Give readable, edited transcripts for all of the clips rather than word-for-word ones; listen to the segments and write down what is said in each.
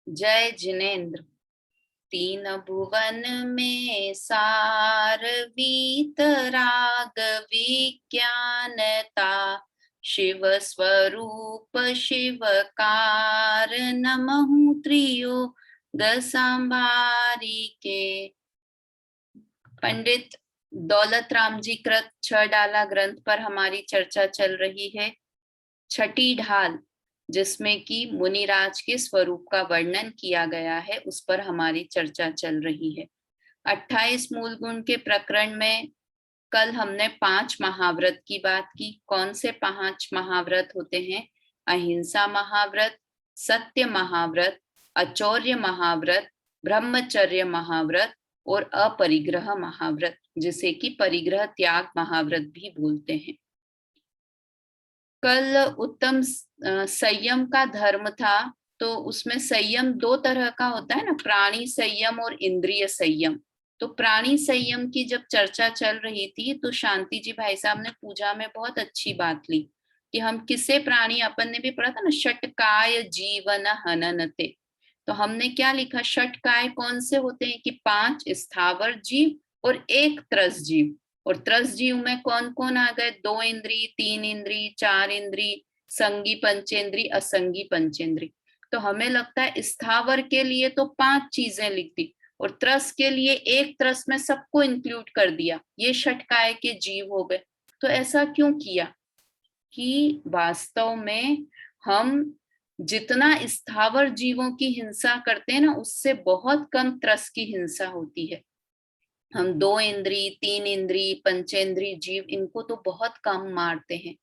जय जिनेन्द्र। तीन भुवन में सार वीतराग विज्ञानता, शिव स्वरूप शिवकार नमहु त्रियोग संभारी के। पंडित दौलत राम जी कृत 6 डाला ग्रंथ पर हमारी चर्चा चल रही है। छठी ढाल जिसमें कि मुनिराज के स्वरूप का वर्णन किया गया है, उस पर हमारी चर्चा चल रही है। 28 मूल गुण के प्रकरण में कल हमने 5 महाव्रत की बात की। कौन से 5 महाव्रत होते हैं? अहिंसा महाव्रत, सत्य महाव्रत, अचौर्य महाव्रत, ब्रह्मचर्य महाव्रत और अपरिग्रह महाव्रत, जिसे कि परिग्रह त्याग महाव्रत भी बोलते हैं। कल उत्तम संयम का धर्म था, तो उसमें संयम 2 तरह का होता है ना, प्राणी संयम और इंद्रिय संयम। तो प्राणी संयम की जब चर्चा चल रही थी तो शांति जी भाई साहब ने पूजा में बहुत अच्छी बात ली कि हम किसे प्राणी, अपन ने भी पढ़ा था ना, षटकाय जीवन हननते। तो हमने क्या लिखा? षटकाय कौन से होते हैं कि 5 स्थावर जीव और 1 त्रस जीव। और त्रस जीव में कौन कौन आ गए? 2 इंद्री, 3 इंद्री, 4 इंद्री, संगी पंचेंद्री, असंगी पंचेंद्री। तो हमें लगता है स्थावर के लिए तो 5 चीजें लिख दी और त्रस के लिए 1 त्रस में सबको इंक्लूड कर दिया, ये षटकाय के जीव हो गए। तो ऐसा क्यों किया कि वास्तव में हम जितना स्थावर जीवों की हिंसा करते हैं ना, उससे बहुत कम त्रस की हिंसा होती है। हम 2 इंद्री, 3 इंद्री, पंचेंद्री जीव, इनको तो बहुत कम मारते हैं,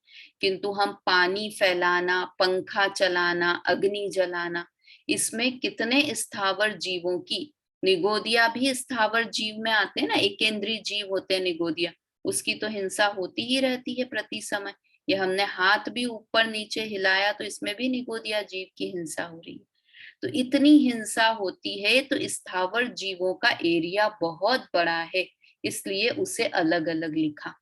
किंतु हम पानी फैलाना, पंखा चलाना, अग्नि जलाना, इसमें कितने स्थावर जीवों की, निगोदिया भी स्थावर जीव में आते हैं ना, एकेंद्रीय जीव होते हैं निगोदिया, उसकी तो हिंसा होती ही रहती है प्रति समय। ये हमने हाथ भी ऊपर नीचे हिलाया तो इसमें भी निगोदिया जीव की हिंसा हो रही है। तो इतनी हिंसा होती है, तो स्थावर जीवों का एरिया बहुत बड़ा है, इसलिए उसे अलग अलग लिखा।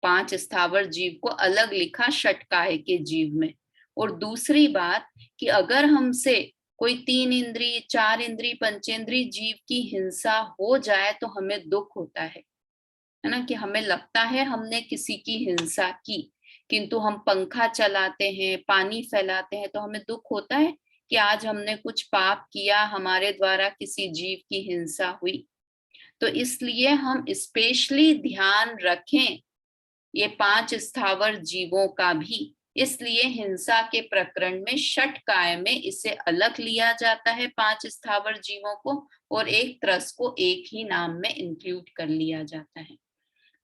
5 स्थावर जीव को अलग लिखा षटकाय के जीव में। और दूसरी बात कि अगर हमसे कोई 3 इंद्री, 4 इंद्री, पंचेंद्री जीव की हिंसा हो जाए तो हमें दुख होता है ना, कि हमें लगता है हमने किसी की हिंसा की, किंतु हम पंखा चलाते हैं, पानी फैलाते हैं, तो हमें दुख होता है कि आज हमने कुछ पाप किया, हमारे द्वारा किसी जीव की हिंसा हुई। तो इसलिए हम स्पेशली ध्यान रखें ये 5 स्थावर जीवों का भी। इसलिए हिंसा के प्रकरण में षटकाय में इसे अलग लिया जाता है, 5 स्थावर जीवों को, और 1 त्रस को एक ही नाम में इंक्लूड कर लिया जाता है।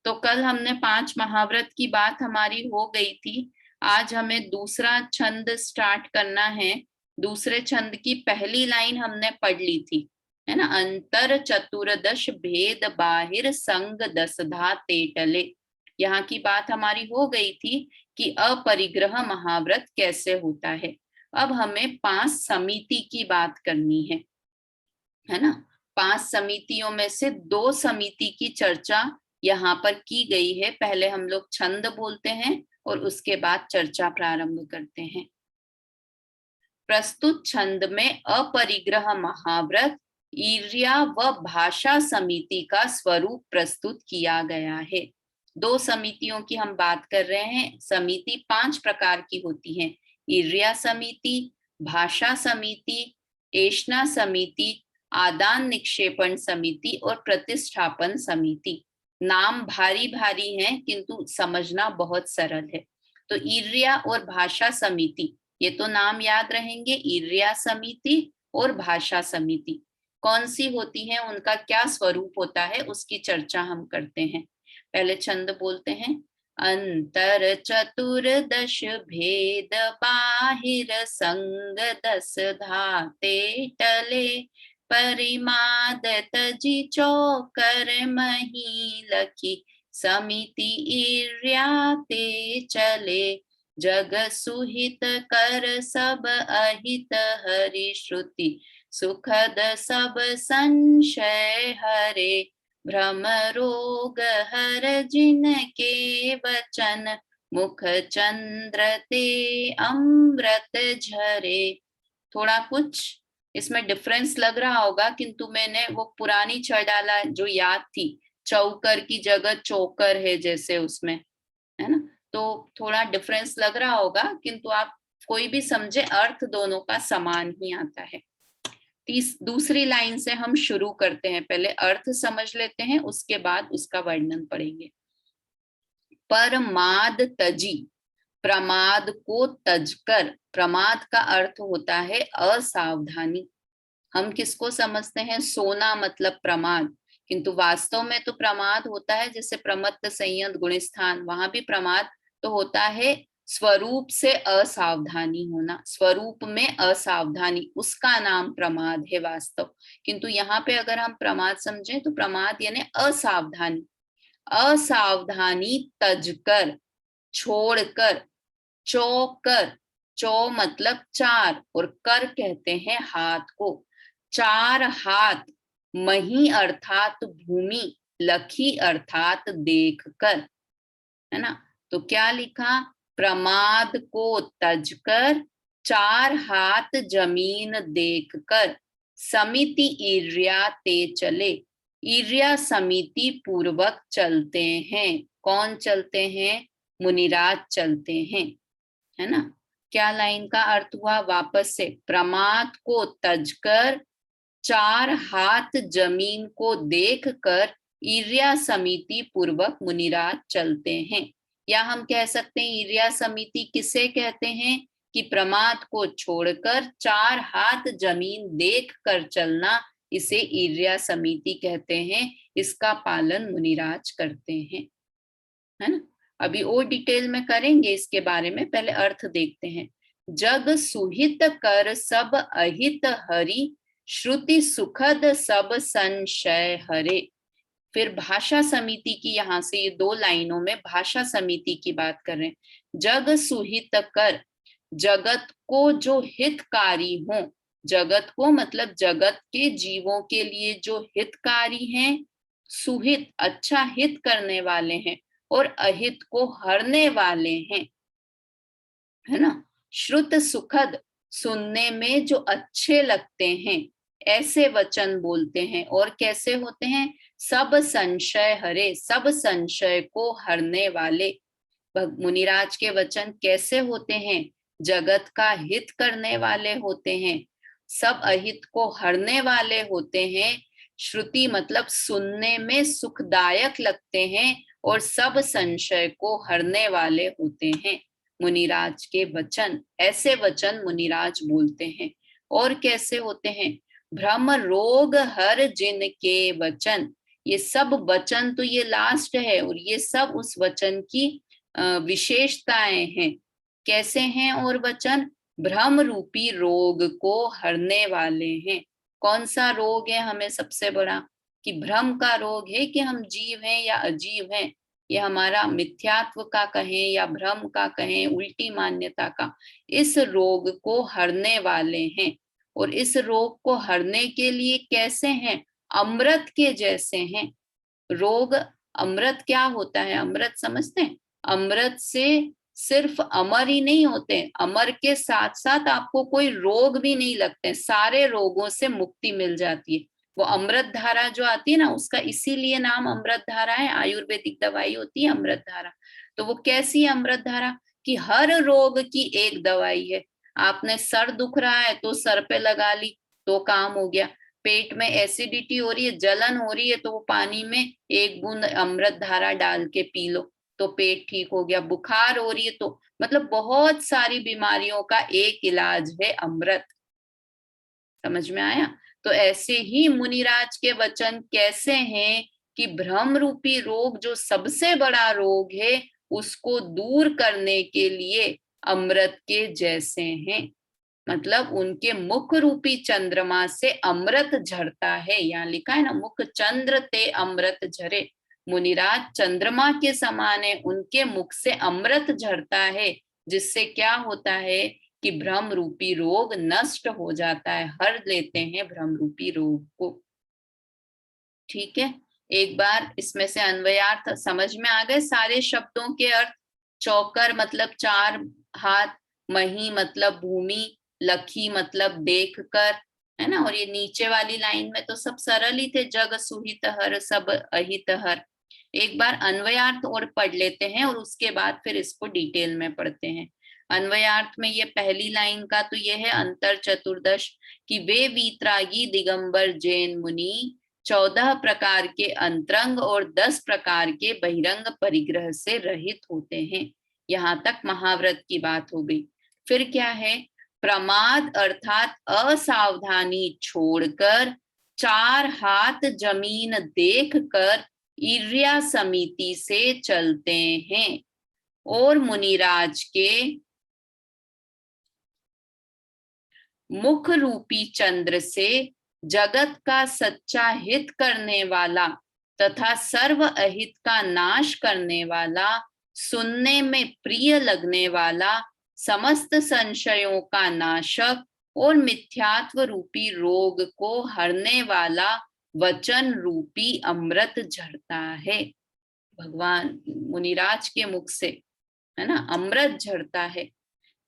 तो कल हमने 5 महाव्रत की बात हमारी हो गई थी। आज हमें दूसरा छंद स्टार्ट करना है। दूसरे छंद की पहली लाइन हमने पढ़ ली थी, है ना, अंतर चतुर्दश भेद बाहिर संग दसधा तेटले। यहाँ की बात हमारी हो गई थी कि अपरिग्रह महाव्रत कैसे होता है। अब हमें 5 समिति की बात करनी है ना। 5 समितियों में से 2 समिति की चर्चा यहाँ पर की गई है। पहले हम लोग छंद बोलते हैं और उसके बाद चर्चा प्रारंभ करते हैं। प्रस्तुत छंद में अपरिग्रह महाव्रत, ईर्ष्या व भाषा समिति का स्वरूप प्रस्तुत किया गया है। 2 समितियों की हम बात कर रहे हैं। समिति 5 प्रकार की होती है: ईर्ष्या समिति, भाषा समिति, एषणा समिति, आदान निक्षेपण समिति और प्रतिष्ठापन समिति। नाम भारी भारी हैं, किंतु समझना बहुत सरल है। तो ईर्ष्या और भाषा समिति, ये तो नाम याद रहेंगे, ईर्ष्या समिति और भाषा समिति कौन सी होती है, उनका क्या स्वरूप होता है, उसकी चर्चा हम करते हैं। पहले छंद बोलते हैं। अंतर चतुर्दश भेद बाहिर संग दस धाते टले, परिमाद तजी चौकर मही लखी, समिति ईर्ष्याते चले, जग सुहित कर सब अहित हरि श्रुति, सुखद सब संशय हरे, भ्रम रोग हर जिन के वचन, मुख चंद्र ते अमृत झरे। थोड़ा कुछ इसमें डिफरेंस लग रहा होगा, किंतु मैंने वो पुरानी छ डाला जो याद थी, चौकर की जगह चौकर है जैसे उसमें, है ना, तो थोड़ा डिफरेंस लग रहा होगा, किंतु आप कोई भी समझे अर्थ दोनों का समान ही आता है। दूसरी लाइन से हम शुरू करते हैं, पहले अर्थ समझ लेते हैं, उसके बाद उसका वर्णन पढ़ेंगे। परमाद तजी, प्रमाद को तजकर, प्रमाद का अर्थ होता है असावधानी। हम किसको समझते हैं, सोना मतलब प्रमाद, किंतु वास्तव में तो प्रमाद होता है जैसे प्रमत्त संयत गुणस्थान, वहां भी प्रमाद तो होता है स्वरूप से असावधानी होना, स्वरूप में असावधानी, उसका नाम प्रमाद है वास्तव। किंतु यहाँ पे अगर हम प्रमाद समझें तो प्रमाद यानी असावधानी, असावधानी तजकर, छोड़कर, चौकर, चौ मतलब चार और कर कहते हैं हाथ को, चार हाथ, मही अर्थात भूमि, लखी अर्थात देखकर, है ना। तो क्या लिखा, प्रमाद को तजकर, चार हाथ जमीन देखकर, समिति ईर्ष्या ते चले, ईर्ष्या समिति पूर्वक चलते हैं। कौन चलते हैं, मुनिराज चलते हैं, है ना। क्या लाइन का अर्थ हुआ, वापस से, प्रमाद को तजकर, चार हाथ जमीन को देखकर, ईर्ष्या समिति पूर्वक मुनिराज चलते हैं। या हम कह सकते हैं ईर्ष्या समिति किसे कहते हैं, कि प्रमाद को छोड़कर चार हाथ जमीन देख कर चलना, इसे ईर्ष्या समिति कहते हैं, इसका पालन मुनिराज करते हैं, है ना। अभी और डिटेल में करेंगे इसके बारे में, पहले अर्थ देखते हैं। जग सुहित कर सब अहित हरि, श्रुति सुखद सब संशय हरे। फिर भाषा समिति की, यहाँ से ये दो लाइनों में भाषा समिति की बात कर रहे हैं। जग सुहित कर, जगत को जो हितकारी हो, जगत को मतलब जगत के जीवों के लिए जो हितकारी हैं, सुहित अच्छा हित करने वाले हैं, और अहित को हरने वाले हैं, है ना। श्रुत सुखद, सुनने में जो अच्छे लगते हैं, ऐसे वचन बोलते हैं, और कैसे होते हैं, सब संशय हरे, सब संशय को हरने वाले। मुनिराज के वचन कैसे होते हैं, जगत का हित करने वाले होते हैं, सब अहित को हरने वाले होते हैं। श्रुति मतलब सुनने में सुखदायक लगते हैं, और सब संशय को हरने वाले होते हैं मुनिराज के वचन। ऐसे वचन मुनिराज बोलते हैं। और कैसे होते हैं, भ्रम रोग हर जिन के वचन, ये सब वचन तो ये लास्ट है, और ये सब उस वचन की विशेषताएं हैं। कैसे हैं और वचन, भ्रम रूपी रोग को हरने वाले हैं। कौन सा रोग है हमें सबसे बड़ा, कि भ्रम का रोग है कि हम जीव हैं या अजीव हैं, ये हमारा मिथ्यात्व का कहें या भ्रम का कहें, उल्टी मान्यता का, इस रोग को हरने वाले हैं। और इस रोग को हरने के लिए कैसे हैं, अमृत के जैसे हैं। रोग, अमृत क्या होता है, अमृत समझते हैं, अमृत से सिर्फ अमर ही नहीं होते, अमर के साथ साथ आपको कोई रोग भी नहीं लगते, सारे रोगों से मुक्ति मिल जाती है। वो अमृत धारा जो आती है ना, उसका इसीलिए नाम अमृत धारा है, आयुर्वेदिक दवाई होती है अमृत धारा। तो वो कैसी है अमृत धारा, कि हर रोग की एक दवाई है। आपने सर दुख रहा है तो सर पे लगा ली तो काम हो गया, पेट में एसिडिटी हो रही है, जलन हो रही है, तो वो पानी में एक बूंद अमृत धारा डाल के पी लो तो पेट ठीक हो गया। बुखार हो रही है तो, मतलब बहुत सारी बीमारियों का एक इलाज है अमृत। समझ में आया। तो ऐसे ही मुनिराज के वचन कैसे हैं, कि भ्रम रूपी रोग जो सबसे बड़ा रोग है, उसको दूर करने के लिए अमृत के जैसे हैं। मतलब उनके मुख रूपी चंद्रमा से अमृत झरता है, यहाँ लिखा है ना, मुख चंद्र ते अमृत झरे। मुनिराज चंद्रमा के समान है, उनके मुख से अमृत झरता है, जिससे क्या होता है कि भ्रम रूपी रोग नष्ट हो जाता है, हर लेते हैं भ्रम रूपी रोग को। ठीक है, एक बार इसमें से अन्वयार्थ समझ में आ गए सारे शब्दों के अर्थ। चौकर मतलब चार हाथ, मही मतलब भूमि, लखी मतलब देख कर, है ना। और ये नीचे वाली लाइन में तो सब सरल ही थे, जग सुहित हर सब अहित हर। एक बार अन्वयार्थ और पढ़ लेते हैं और उसके बाद फिर इसको डिटेल में पढ़ते हैं। अन्वयार्थ में ये पहली लाइन का तो ये है अंतर चतुर्दश, कि वे वीतरागी दिगंबर जैन मुनि 14 प्रकार के अंतरंग और 10 प्रकार के बहिरंग परिग्रह से रहित होते हैं। यहां तक महाव्रत की बात हो गई। फिर क्या है, प्रमाद अर्थात असावधानी छोड़कर 4 हाथ जमीन देखकर ईर्ष्या समिति से चलते हैं और मुनिराज के मुख रूपी चंद्र से जगत का सच्चा हित करने वाला तथा सर्व अहित का नाश करने वाला, सुनने में प्रिय लगने वाला, समस्त संशयों का नाशक और मिथ्यात्व रूपी रोग को हरने वाला वचन रूपी अमृत झरता है। भगवान मुनिराज के मुख से, है ना, अमृत झरता है।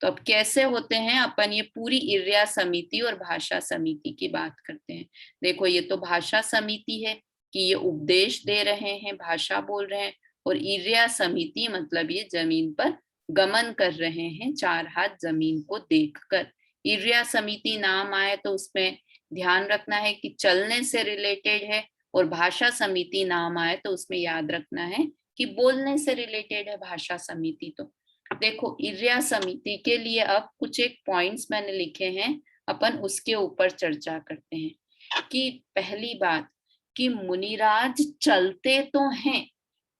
तो अब कैसे होते हैं, अपन ये पूरी इर्या समिति और भाषा समिति की बात करते हैं। देखो ये तो भाषा समिति है कि ये उपदेश दे रहे हैं, भाषा बोल रहे हैं, और इर्या समिति मतलब ये जमीन पर गमन कर रहे हैं 4 हाथ जमीन को देखकर। इर्या समिति नाम आए तो उसमें ध्यान रखना है कि चलने से रिलेटेड है, और भाषा समिति नाम आए तो उसमें याद रखना है कि बोलने से रिलेटेड है भाषा समिति। तो देखो इर्या समिति के लिए अब कुछ एक पॉइंट्स मैंने लिखे हैं, अपन उसके ऊपर चर्चा करते हैं। कि पहली बात कि मुनिराज चलते तो हैं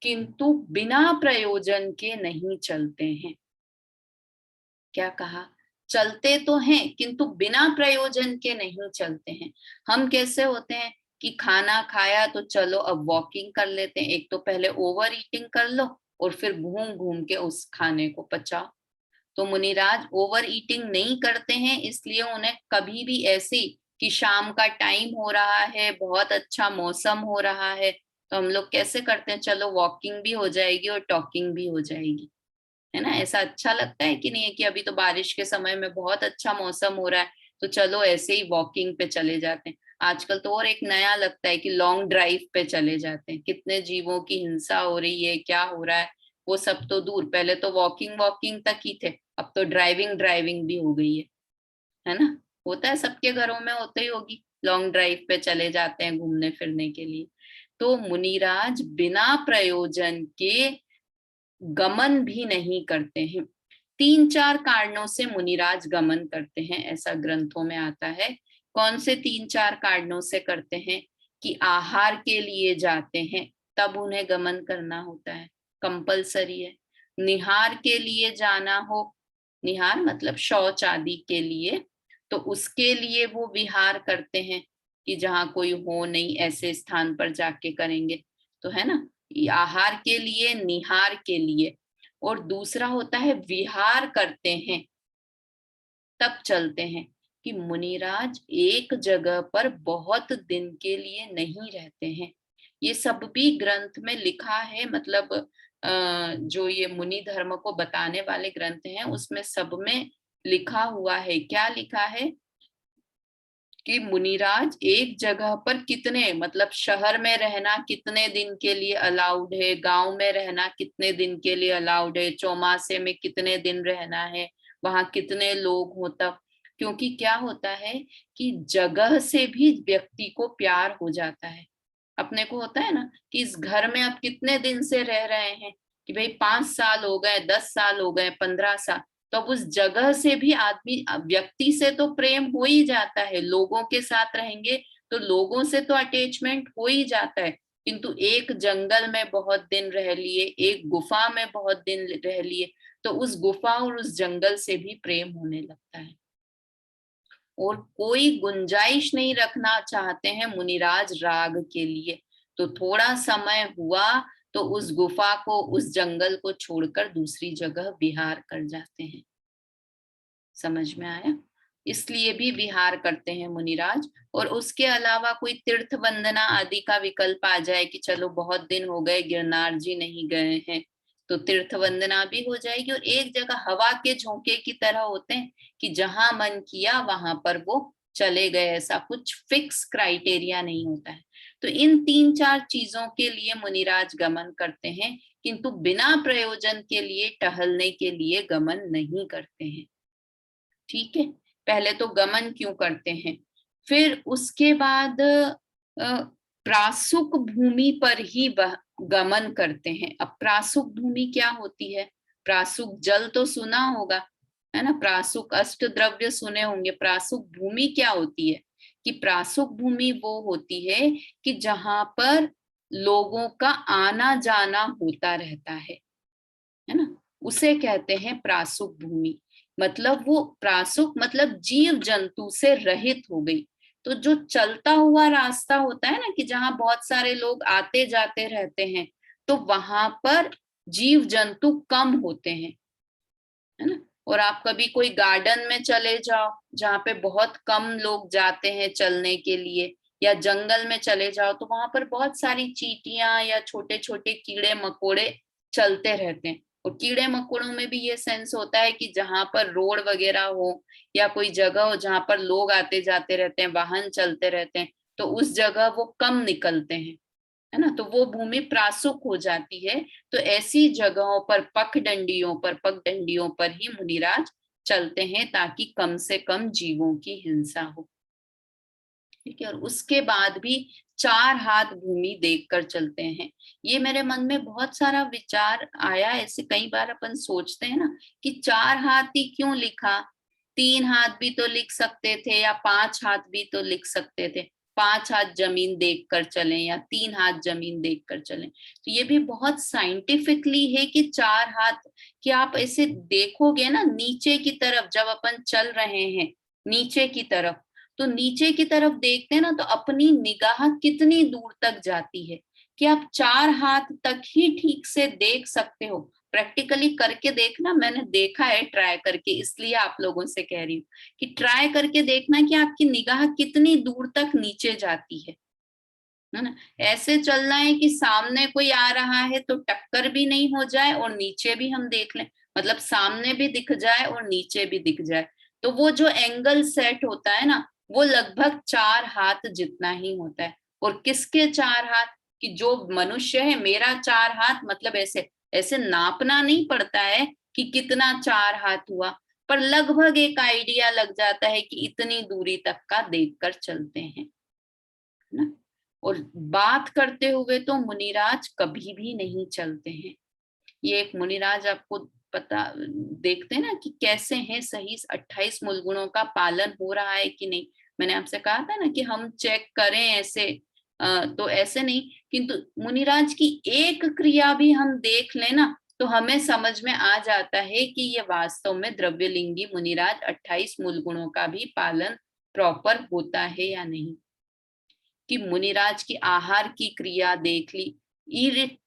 किंतु बिना प्रयोजन के नहीं चलते हैं। क्या कहा, चलते तो हैं किंतु बिना प्रयोजन के नहीं चलते हैं। हम कैसे होते हैं कि खाना खाया तो चलो अब वॉकिंग कर लेते हैं, एक तो पहले ओवर ईटिंग कर लो और फिर घूम घूम के उस खाने को पचाओ। तो मुनिराज ओवर ईटिंग नहीं करते हैं, इसलिए उन्हें कभी भी ऐसी कि शाम का टाइम हो रहा है, बहुत अच्छा मौसम हो रहा है, तो हम लोग कैसे करते हैं, चलो वॉकिंग भी हो जाएगी और टॉकिंग भी हो जाएगी, है ना। ऐसा अच्छा लगता है कि नहीं है कि अभी तो बारिश के समय में बहुत अच्छा मौसम हो रहा है तो चलो ऐसे ही वॉकिंग पे चले जाते हैं। आजकल तो और एक नया लगता है कि लॉन्ग ड्राइव पे चले जाते हैं। कितने जीवों की हिंसा हो रही है, क्या हो रहा है वो सब तो दूर, पहले तो वॉकिंग वॉकिंग तक ही थे, अब तो ड्राइविंग ड्राइविंग भी हो गई है ना। होता है, सबके घरों में होते ही होगी, लॉन्ग ड्राइव पे चले जाते हैं घूमने फिरने के लिए। तो मुनिराज बिना प्रयोजन के गमन भी नहीं करते हैं। 3-4 कारणों से मुनिराज गमन करते हैं, ऐसा ग्रंथों में आता है। कौन से 3-4 कारणों से करते हैं, कि आहार के लिए जाते हैं तब उन्हें गमन करना होता है, कंपलसरी है। निहार के लिए जाना हो, निहार मतलब शौच आदि के लिए, तो उसके लिए वो विहार करते हैं कि जहां कोई हो नहीं ऐसे स्थान पर जाके करेंगे, तो है ना। आहार के लिए, निहार के लिए, और दूसरा होता है विहार करते हैं तब चलते हैं। कि मुनिराज एक जगह पर बहुत दिन के लिए नहीं रहते हैं। ये सब भी ग्रंथ में लिखा है, मतलब जो ये मुनि धर्म को बताने वाले ग्रंथ हैं उसमें सब में लिखा हुआ है। क्या लिखा है कि मुनिराज एक जगह पर कितने, मतलब शहर में रहना कितने दिन के लिए अलाउड है, गांव में रहना कितने दिन के लिए अलाउड है, चौमासे में कितने दिन रहना है, वहां कितने लोग हो तब। क्योंकि क्या होता है कि जगह से भी व्यक्ति को प्यार हो जाता है। अपने को होता है ना कि इस घर में अब कितने दिन से रह रहे हैं, कि भाई 5 साल हो गए, 10 साल हो गए, 15 साल, तो अब उस जगह से भी आदमी, व्यक्ति से तो प्रेम हो ही जाता है, लोगों के साथ रहेंगे तो लोगों से तो अटैचमेंट हो ही जाता है। किंतु एक जंगल में बहुत दिन रह लिए, एक गुफा में बहुत दिन रह लिए, तो उस गुफा और उस जंगल से भी प्रेम होने लगता है। और कोई गुंजाइश नहीं रखना चाहते हैं मुनिराज राग के लिए, तो थोड़ा समय हुआ तो उस गुफा को, उस जंगल को छोड़कर दूसरी जगह विहार कर जाते हैं। समझ में आया, इसलिए भी विहार करते हैं मुनिराज। और उसके अलावा कोई तीर्थ वंदना आदि का विकल्प आ जाए कि चलो बहुत दिन हो गए गिरनार जी नहीं गए हैं, तो तीर्थ वंदना भी हो जाएगी। और एक जगह हवा के झोंके की तरह होते हैं कि जहां मन किया वहां पर वो चले गए, ऐसा कुछ फिक्स क्राइटेरिया नहीं होता है। तो इन 3-4 चीजों के लिए मुनिराज गमन करते हैं, किंतु बिना प्रयोजन के लिए, टहलने के लिए गमन नहीं करते हैं। ठीक है, पहले तो गमन क्यों करते हैं, फिर उसके बाद प्रासुक भूमि पर ही गमन करते हैं। अब प्रासुक भूमि क्या होती है? प्रासुक जल तो सुना होगा, है ना, प्रासुक अष्ट द्रव्य सुने होंगे। प्रासुक भूमि क्या होती है? कि प्रासुक भूमि वो होती है कि जहां पर लोगों का आना जाना होता रहता है ना, उसे कहते हैं प्रासुक भूमि। मतलब वो प्रासुक मतलब जीव जंतु से रहित हो गई। तो जो चलता हुआ रास्ता होता है ना, कि जहां बहुत सारे लोग आते जाते रहते हैं, तो वहां पर जीव जंतु कम होते हैं, है ना। और आप कभी कोई गार्डन में चले जाओ जहाँ पे बहुत कम लोग जाते हैं चलने के लिए, या जंगल में चले जाओ, तो वहां पर बहुत सारी चींटियां या छोटे छोटे कीड़े मकोड़े चलते रहते हैं। और कीड़े मकोड़ों में भी ये सेंस होता है कि जहां पर रोड वगैरह हो या कोई जगह हो जहां पर लोग आते जाते रहते हैं, वाहन चलते रहते हैं, तो उस जगह वो कम निकलते हैं, है ना, तो वो भूमि प्रासुक हो जाती है। तो ऐसी जगहों पर पगडंडियों पर ही मुनिराज चलते हैं, ताकि कम से कम जीवों की हिंसा हो। ठीक है, और उसके बाद भी 4 हाथ भूमि देखकर चलते हैं। ये मेरे मन में बहुत सारा विचार आया। ऐसे कई बार अपन सोचते हैं ना कि 4 हाथ ही क्यों लिखा, 3 हाथ भी तो लिख सकते थे, या 5 हाथ भी तो लिख सकते थे। 5 हाथ जमीन देखकर चलें या 3 हाथ जमीन देखकर चलें। तो ये भी बहुत साइंटिफिकली है कि 4 हाथ, कि आप ऐसे देखोगे ना नीचे की तरफ, जब अपन चल रहे हैं नीचे की तरफ, तो नीचे की तरफ देखते हैं ना, तो अपनी निगाह कितनी दूर तक जाती है, कि आप 4 हाथ तक ही ठीक से देख सकते हो। प्रैक्टिकली करके देखना, मैंने देखा है ट्राई करके, इसलिए आप लोगों से कह रही हूँ कि ट्राई करके देखना कि आपकी निगाह कितनी दूर तक नीचे जाती है ना। ऐसे चलना है कि सामने कोई आ रहा है तो टक्कर भी नहीं हो जाए और नीचे भी हम देख लें, मतलब सामने भी दिख जाए और नीचे भी दिख जाए। तो वो जो एंगल सेट होता है ना, वो लगभग 4 हाथ जितना ही होता है। और किसके 4 हाथ? कि जो मनुष्य है, मेरा 4 हाथ, मतलब ऐसे ऐसे नापना नहीं पड़ता है कि कितना 4 हाथ हुआ, पर लगभग एक आइडिया लग जाता है कि इतनी दूरी तक का देखकर चलते हैं ना। और बात करते हुए तो मुनिराज कभी भी नहीं चलते हैं। ये एक मुनिराज आपको पता, देखते हैं ना कि कैसे हैं, सही 28 मूल गुणों का पालन हो रहा है कि नहीं। मैंने आपसे कहा था ना कि हम चेक करें ऐसे, तो ऐसे नहीं, किंतु मुनिराज की एक क्रिया भी हम देख लें ना, तो हमें समझ में आ जाता है कि ये वास्तव में द्रव्यलिंगी मुनिराज 28 मूल गुणों का भी पालन प्रॉपर होता है या नहीं। कि मुनिराज की आहार की क्रिया देख ली,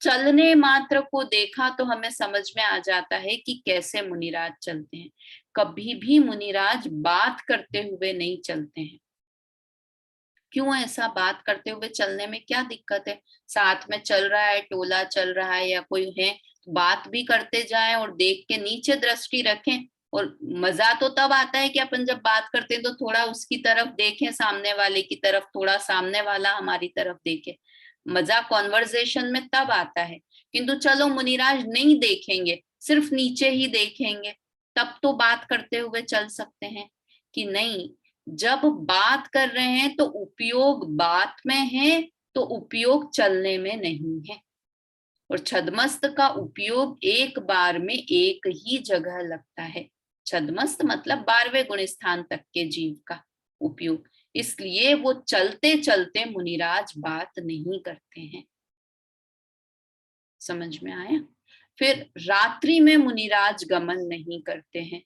चलने मात्र को देखा, तो हमें समझ में आ जाता है कि कैसे मुनिराज चलते हैं। कभी भी मुनिराज बात करते हुए नहीं चलते हैं। क्यों ऐसा? बात करते हुए चलने में क्या दिक्कत है? साथ में चल रहा है, टोला चल रहा है या कोई है, बात भी करते जाएं और देख के नीचे दृष्टि रखें। और मजा तो तब आता है कि अपन जब बात करते हैं तो थोड़ा उसकी तरफ देखें, सामने वाले की तरफ, थोड़ा सामने वाला हमारी तरफ देखे। मजा कॉन्वर्जेशन में तब आता है। किंतु चलो मुनिराज नहीं देखेंगे, सिर्फ नीचे ही देखेंगे, तब तो बात करते हुए चल सकते हैं कि नहीं? जब बात कर रहे हैं तो उपयोग बात में है, तो उपयोग चलने में नहीं है। और छद्मस्त का उपयोग एक बार में एक ही जगह लगता है। छद्मस्त मतलब 12वें गुण स्थान तक के जीव का उपयोग, इसलिए वो चलते चलते मुनिराज बात नहीं करते हैं। समझ में आया? फिर रात्रि में मुनिराज गमन नहीं करते हैं।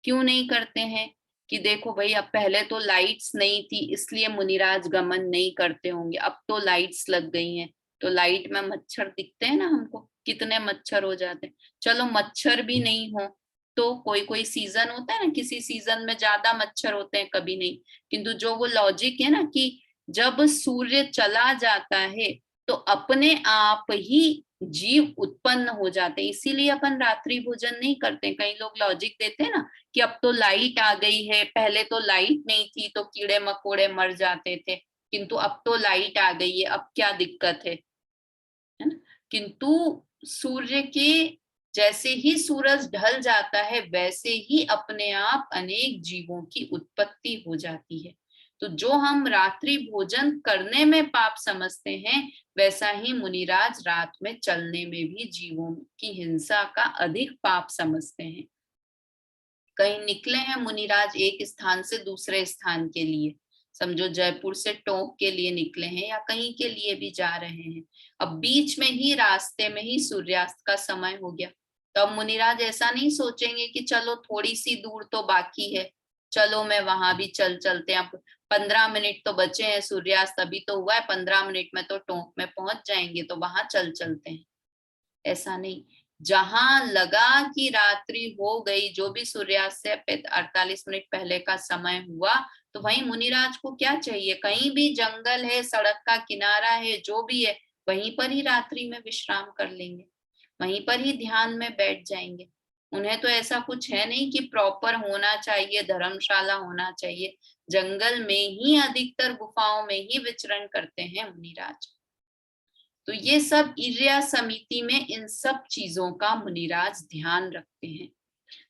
क्यों नहीं करते हैं? कि देखो भाई, अब पहले तो लाइट्स नहीं थी इसलिए मुनिराज गमन नहीं करते होंगे, अब तो लाइट्स लग गई हैं, तो लाइट में मच्छर दिखते हैं ना हमको, कितने मच्छर हो जाते हैं। चलो मच्छर भी नहीं हो तो कोई कोई सीजन होता है ना, किसी सीजन में ज्यादा मच्छर होते हैं, कभी नहीं। किंतु जो वो लॉजिक है ना कि जब सूर्य चला जाता है तो अपने आप ही जीव उत्पन्न हो जाते हैं। इसीलिए अपन रात्रि भोजन नहीं करते। कई लोग लॉजिक देते हैं ना कि अब तो लाइट आ गई है, पहले तो लाइट नहीं थी तो कीड़े मकोड़े मर जाते थे, किंतु अब तो लाइट आ गई है, अब क्या दिक्कत है ना। किंतु सूर्य के जैसे ही सूरज ढल जाता है वैसे ही अपने आप अनेक जीवों की उत्पत्ति हो जाती है। तो जो हम रात्रि भोजन करने में पाप समझते हैं, वैसा ही मुनिराज रात में चलने में भी जीवों की हिंसा का अधिक पाप समझते हैं। कहीं निकले हैं मुनिराज एक स्थान से दूसरे स्थान के लिए, समझो जयपुर से टोंक के लिए निकले हैं या कहीं के लिए भी जा रहे हैं, अब बीच में ही रास्ते में ही सूर्यास्त का समय हो गया, तो अब मुनिराज ऐसा नहीं सोचेंगे कि चलो थोड़ी सी दूर तो बाकी है, चलो मैं वहां भी चलते हैं, अब 15 मिनट तो बचे हैं, सूर्यास्त अभी तो हुआ है, 15 मिनट में तो टोंक में पहुंच जाएंगे, तो वहां चलते हैं। ऐसा नहीं, जहां लगा कि रात्रि हो गई, जो भी सूर्यास्त से 48 मिनट पहले का समय हुआ, तो वहीं मुनिराज को क्या चाहिए, कहीं भी जंगल है, सड़क का किनारा है, जो भी है, वहीं पर ही रात्रि में विश्राम कर लेंगे, वहीं पर ही ध्यान में बैठ जाएंगे। उन्हें तो ऐसा कुछ है नहीं कि प्रॉपर होना चाहिए, धर्मशाला होना चाहिए, जंगल में ही अधिकतर गुफाओं में ही विचरण करते हैं मुनिराज। तो ये सब इर्या समिति में इन सब चीजों का मुनिराज ध्यान रखते हैं।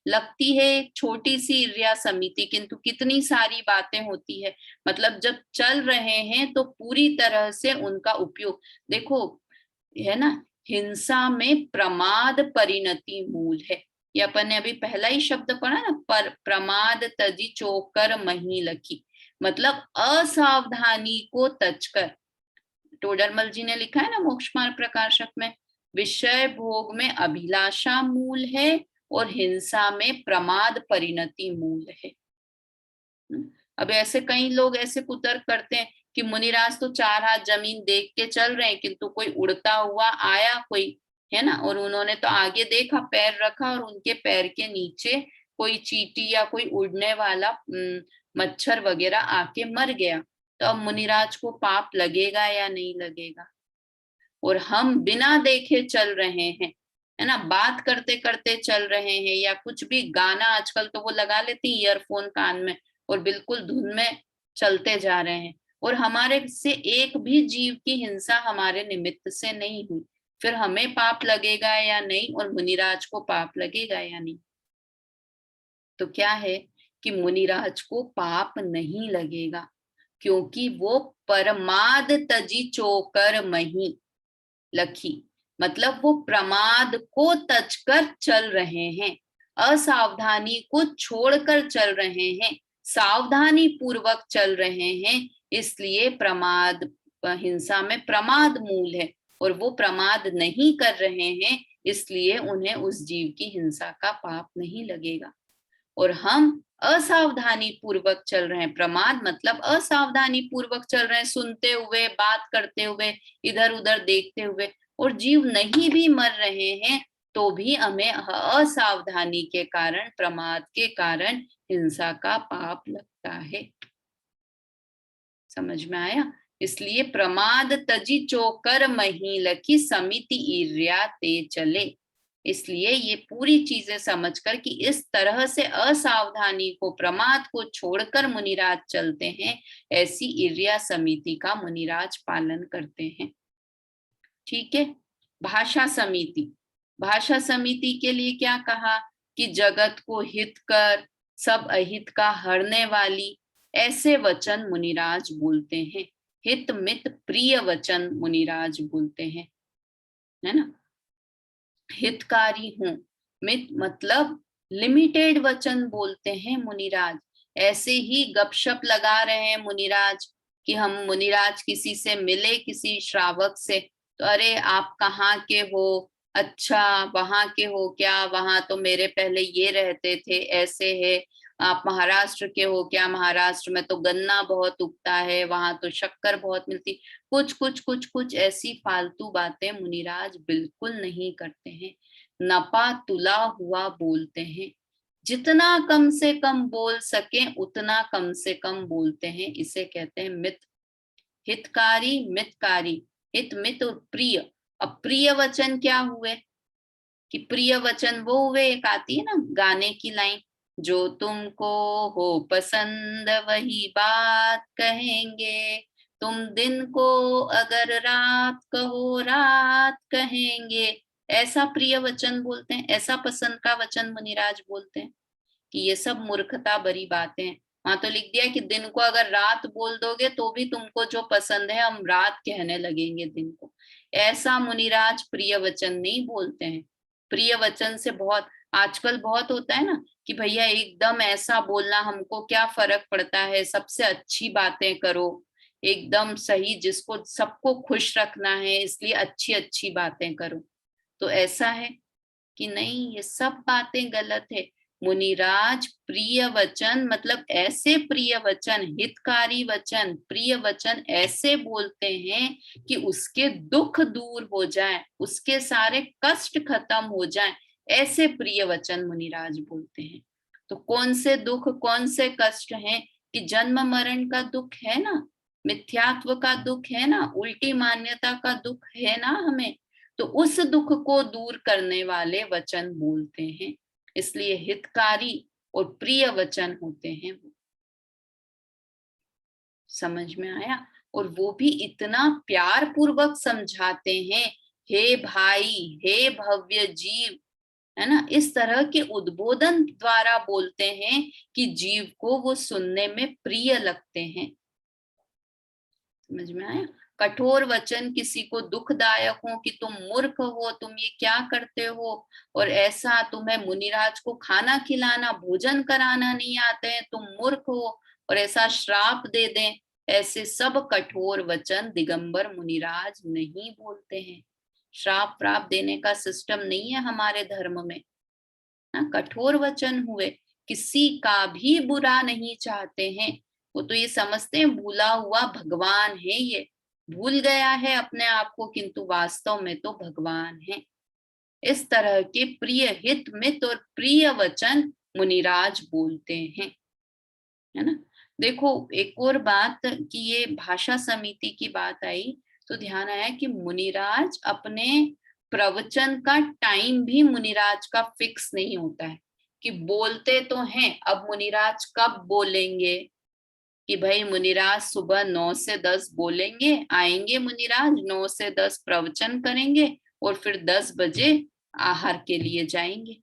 लगती है एक छोटी सी इर्या समिति, किंतु कितनी सारी बातें होती है। मतलब जब चल रहे हैं तो पूरी तरह से उनका उपयोग देखो, है ना, हिंसा में प्रमाद परिणति मूल है, ये अपन ने अभी पहला ही शब्द पढ़ा ना, पर प्रमाद तजी चोकर मही लखी, मतलब असावधानी को तजकर, टोडरमल जी ने लिखा है ना मोक्ष मार्ग प्रकाशक में, विषय भोग में अभिलाषा मूल है और हिंसा में प्रमाद परिणति मूल है। अब ऐसे कई लोग ऐसे कुतर्क करते हैं कि मुनिराज तो 4 हाथ जमीन देख के चल रहे हैं, किंतु कोई उड़ता हुआ आया कोई, है ना, और उन्होंने तो आगे देखा, पैर रखा और उनके पैर के नीचे कोई चींटी या कोई उड़ने वाला मच्छर वगैरह आके मर गया, तो अब मुनिराज को पाप लगेगा या नहीं लगेगा। और हम बिना देखे चल रहे हैं, है ना, बात करते करते चल रहे हैं, या कुछ भी गाना आजकल तो वो लगा लेती ईयरफोन कान में और बिल्कुल धुन में चलते जा रहे हैं, और हमारे से एक भी जीव की हिंसा हमारे निमित्त से नहीं हुई, फिर हमें पाप लगेगा या नहीं, और मुनिराज को पाप लगेगा या नहीं। तो क्या है कि मुनिराज को पाप नहीं लगेगा, क्योंकि वो परमाद तजी चोकर मही लखी, मतलब वो प्रमाद को तजकर चल रहे हैं, असावधानी को छोड़कर चल रहे हैं, सावधानी पूर्वक चल रहे हैं, इसलिए प्रमाद, हिंसा में प्रमाद मूल है, और वो प्रमाद नहीं कर रहे हैं, इसलिए उन्हें उस जीव की हिंसा का पाप नहीं लगेगा। और हम असावधानी पूर्वक चल रहे हैं, प्रमाद मतलब असावधानी पूर्वक चल रहे हैं, सुनते हुए, बात करते हुए, इधर उधर देखते हुए, और जीव नहीं भी मर रहे हैं तो भी हमें असावधानी के कारण, प्रमाद के कारण हिंसा का पाप लगता है। समझ में आया? इसलिए प्रमाद तजी चोकर मही लखी समिति इर्या ते चले, इसलिए ये पूरी चीजें समझकर कि इस तरह से असावधानी को, प्रमाद को छोड़कर मुनिराज चलते हैं, ऐसी इर्या समिति का मुनिराज पालन करते हैं। ठीक है। भाषा समिति, भाषा समिति के लिए क्या कहा कि जगत को हित कर, सब अहित का हरने वाली, ऐसे वचन मुनिराज बोलते हैं, हित मित प्रिय वचन मुनिराज बोलते हैं, है ना, हितकारी हूं, मित मतलब लिमिटेड वचन बोलते हैं मुनिराज। ऐसे ही गपशप लगा रहे हैं मुनिराज कि हम मुनिराज किसी से मिले, किसी श्रावक से, तो अरे आप कहाँ के हो, अच्छा वहां के हो क्या, वहां तो मेरे पहले ये रहते थे, ऐसे है, आप महाराष्ट्र के हो क्या, महाराष्ट्र में तो गन्ना बहुत उगता है, वहां तो शक्कर बहुत मिलती, कुछ कुछ कुछ कुछ ऐसी फालतू बातें मुनिराज बिल्कुल नहीं करते हैं, नपा तुला हुआ बोलते हैं, जितना कम से कम बोल सके उतना कम से कम बोलते हैं, इसे कहते हैं मित। हितकारी मितकारी, हित मित और प्रिय। अब प्रिय वचन क्या हुए कि प्रिय वचन वो हुए, एक आती है ना गाने की लाइन, जो तुमको हो पसंद वही बात कहेंगे, तुम दिन को अगर रात कहो रात कहेंगे। ऐसा प्रिय वचन बोलते हैं, ऐसा पसंद का वचन मुनिराज बोलते हैं कि ये सब मूर्खता भरी बातें हैं। वहां तो लिख दिया कि दिन को अगर रात बोल दोगे तो भी तुमको जो पसंद है हम रात कहने लगेंगे दिन को। ऐसा मुनिराज प्रिय वचन नहीं बोलते हैं। प्रिय वचन से बहुत, आजकल बहुत होता है ना कि भैया एकदम ऐसा बोलना, हमको क्या फर्क पड़ता है, सबसे अच्छी बातें करो, एकदम सही, जिसको सबको खुश रखना है इसलिए अच्छी अच्छी बातें करो। तो ऐसा है कि नहीं, ये सब बातें गलत है। मुनिराज प्रिय वचन मतलब ऐसे प्रिय वचन, हितकारी वचन, प्रिय वचन ऐसे बोलते हैं कि उसके दुख दूर हो जाए, उसके सारे कष्ट खत्म हो जाए, ऐसे प्रिय वचन मुनिराज बोलते हैं। तो कौन से दुख, कौन से कष्ट हैं कि जन्म मरण का दुख है ना, मिथ्यात्व का दुख है ना, उल्टी मान्यता का दुख है ना हमें, तो उस दुख को दूर करने वाले वचन बोलते हैं, इसलिए हितकारी और प्रिय वचन होते हैं वो। समझ में आया? और वो भी इतना प्यार पूर्वक समझाते हैं, हे भाई, हे भव्य जीव, है ना, इस तरह के उद्बोधन द्वारा बोलते हैं कि जीव को वो सुनने में प्रिय लगते हैं। समझ में आया? कठोर वचन किसी को दुखदायक हो कि तुम मूर्ख हो, तुम ये क्या करते हो, और ऐसा तुम्हें मुनिराज को खाना खिलाना भोजन कराना नहीं आते हैं, तुम मूर्ख हो, और ऐसा श्राप दे दें, ऐसे सब कठोर वचन दिगंबर मुनिराज नहीं बोलते हैं। श्राप प्राप देने का सिस्टम नहीं है हमारे धर्म में ना। कठोर वचन हुए, किसी का भी बुरा नहीं चाहते हैं। वो तो ये समझते हैं भूला हुआ भगवान है, ये भूल गया है अपने आप को, किंतु वास्तव में तो भगवान है। इस तरह के प्रिय हित मित और प्रिय वचन मुनिराज बोलते हैं, है ना। देखो एक और बात कि ये भाषा समिति की बात आई तो ध्यान आया कि मुनिराज अपने प्रवचन का टाइम भी मुनिराज का फिक्स नहीं होता है, कि बोलते तो हैं, अब मुनिराज कब बोलेंगे, कि भाई मुनिराज सुबह 9 से 10 बोलेंगे, आएंगे मुनिराज 9 से 10 प्रवचन करेंगे और फिर 10 बजे आहार के लिए जाएंगे।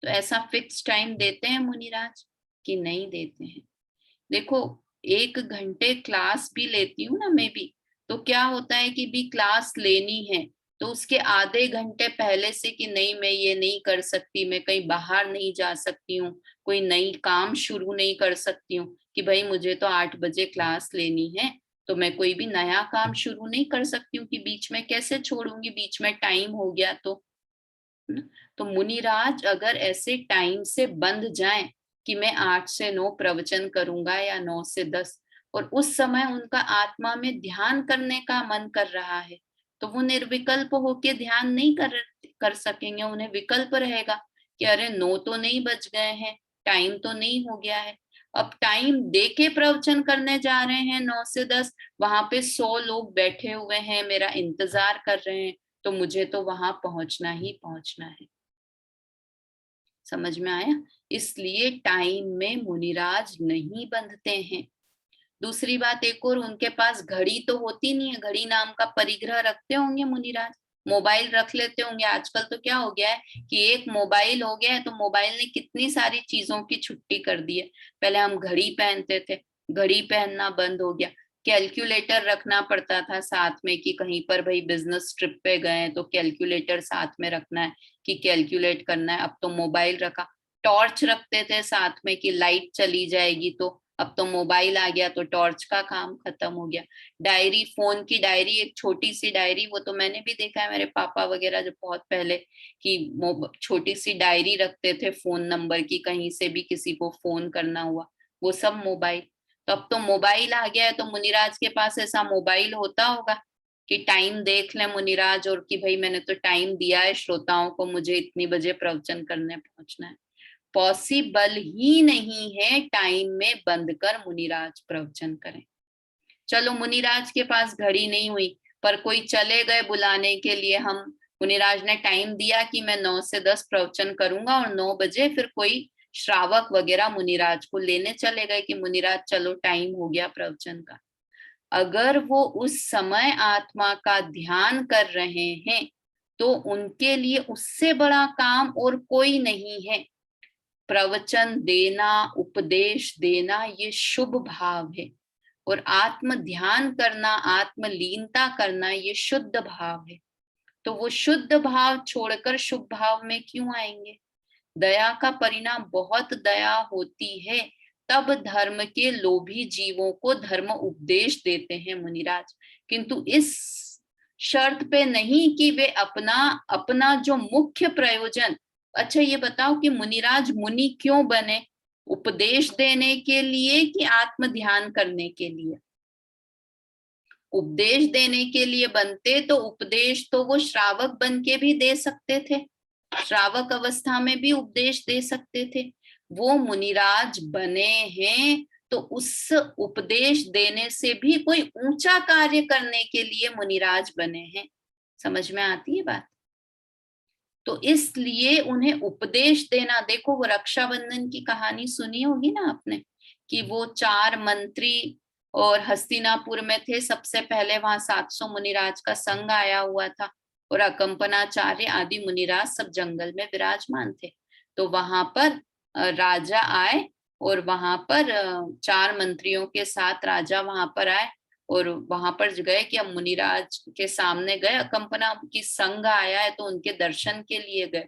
तो ऐसा फिक्स टाइम देते हैं मुनिराज कि नहीं देते हैं? देखो 1 घंटे क्लास भी लेती हूँ ना मैं भी, तो क्या होता है कि भी क्लास लेनी है तो उसके आधे घंटे पहले से कि नहीं मैं ये नहीं कर सकती, मैं कहीं बाहर नहीं जा सकती हूँ, कोई नई काम शुरू नहीं कर सकती हूँ, कि भाई मुझे तो 8 बजे क्लास लेनी है, तो मैं कोई भी नया काम शुरू नहीं कर सकती हूँ कि बीच में कैसे छोड़ूंगी, बीच में टाइम हो गया तो। तो मुनिराज अगर ऐसे टाइम से बंध जाएं कि मैं 8 से 9 प्रवचन करूंगा या 9 से 10, और उस समय उनका आत्मा में ध्यान करने का मन कर रहा है, तो वो निर्विकल्प होके ध्यान नहीं कर सकेंगे, उन्हें विकल्प रहेगा कि अरे 9 तो नहीं बज गए हैं, टाइम तो नहीं हो गया है। अब टाइम दे के प्रवचन करने जा रहे हैं 9 से 10, वहां पे 100 लोग बैठे हुए हैं, मेरा इंतजार कर रहे हैं, तो मुझे तो वहां पहुंचना ही पहुंचना है। समझ में आया? इसलिए टाइम में मुनिराज नहीं बंधते हैं। दूसरी बात एक और, उनके पास घड़ी तो होती नहीं है, घड़ी नाम का परिग्रह रखते होंगे मुनिराज, मोबाइल रख लेते होंगे। आजकल तो क्या हो गया है कि एक मोबाइल हो गया है तो मोबाइल ने कितनी सारी चीजों की छुट्टी कर दी है। पहले हम घड़ी पहनते थे, घड़ी पहनना बंद हो गया। कैलकुलेटर रखना पड़ता था साथ में कि कहीं पर भाई बिजनेस ट्रिप पे गए तो कैलकुलेटर साथ में रखना है कि कैलकुलेट करना है। अब तो मोबाइल रखा। टॉर्च रखते थे साथ में कि लाइट चली जाएगी तो, अब तो मोबाइल आ गया तो टॉर्च का काम खत्म हो गया। डायरी, फोन की डायरी, एक छोटी सी डायरी, वो तो मैंने भी देखा है मेरे पापा वगैरह जब बहुत पहले, कि छोटी सी डायरी रखते थे फोन नंबर की, कहीं से भी किसी को फोन करना हुआ, वो सब मोबाइल। तो अब तो मोबाइल आ गया है, तो मुनिराज के पास ऐसा मोबाइल होता होगा कि टाइम देख ले मुनिराज, और कि भाई मैंने तो टाइम दिया है श्रोताओं को, मुझे इतनी बजे प्रवचन करने पहुंचना है। पॉसिबल ही नहीं है टाइम में बंद कर मुनिराज प्रवचन करें। चलो मुनिराज के पास घड़ी नहीं हुई, पर कोई चले गए बुलाने के लिए। हम मुनिराज ने टाइम दिया कि मैं 9 से 10 प्रवचन करूंगा, और 9 बजे फिर कोई श्रावक वगैरह मुनिराज को लेने चले गए कि मुनिराज चलो टाइम हो गया प्रवचन का। अगर वो उस समय आत्मा का ध्यान कर रहे हैं तो उनके लिए उससे बड़ा काम और कोई नहीं है। प्रवचन देना, उपदेश देना, ये शुभ भाव है, और आत्म ध्यान करना, आत्मलीनता करना, ये शुद्ध भाव है। तो वो शुद्ध भाव छोड़कर शुभ भाव में क्यों आएंगे? दया का परिणाम बहुत दया होती है, तब धर्म के लोभी जीवों को धर्म उपदेश देते हैं मुनिराज, किंतु इस शर्त पे नहीं कि वे अपना अपना जो मुख्य प्रयोजन। अच्छा ये बताओ कि मुनिराज मुनि क्यों बने? उपदेश देने के लिए कि आत्म ध्यान करने के लिए? उपदेश देने के लिए बनते तो उपदेश तो वो श्रावक बन के भी दे सकते थे, श्रावक अवस्था में भी उपदेश दे सकते थे। वो मुनिराज बने हैं तो उस उपदेश देने से भी कोई ऊंचा कार्य करने के लिए मुनिराज बने हैं। समझ में आती है बात? तो इसलिए उन्हें उपदेश देना, देखो वो रक्षाबंधन की कहानी सुनी होगी ना आपने, कि वो 4 मंत्री और हस्तिनापुर में थे। सबसे पहले वहां 700 मुनिराज का संघ आया हुआ था, और अकंपनाचार्य आदि मुनिराज सब जंगल में विराजमान थे। तो वहां पर राजा आए, और वहां पर 4 मंत्रियों के साथ राजा वहां पर आए, और वहां पर गए कि अब मुनिराज के सामने गए, अकंपना की संघ आया है तो उनके दर्शन के लिए गए।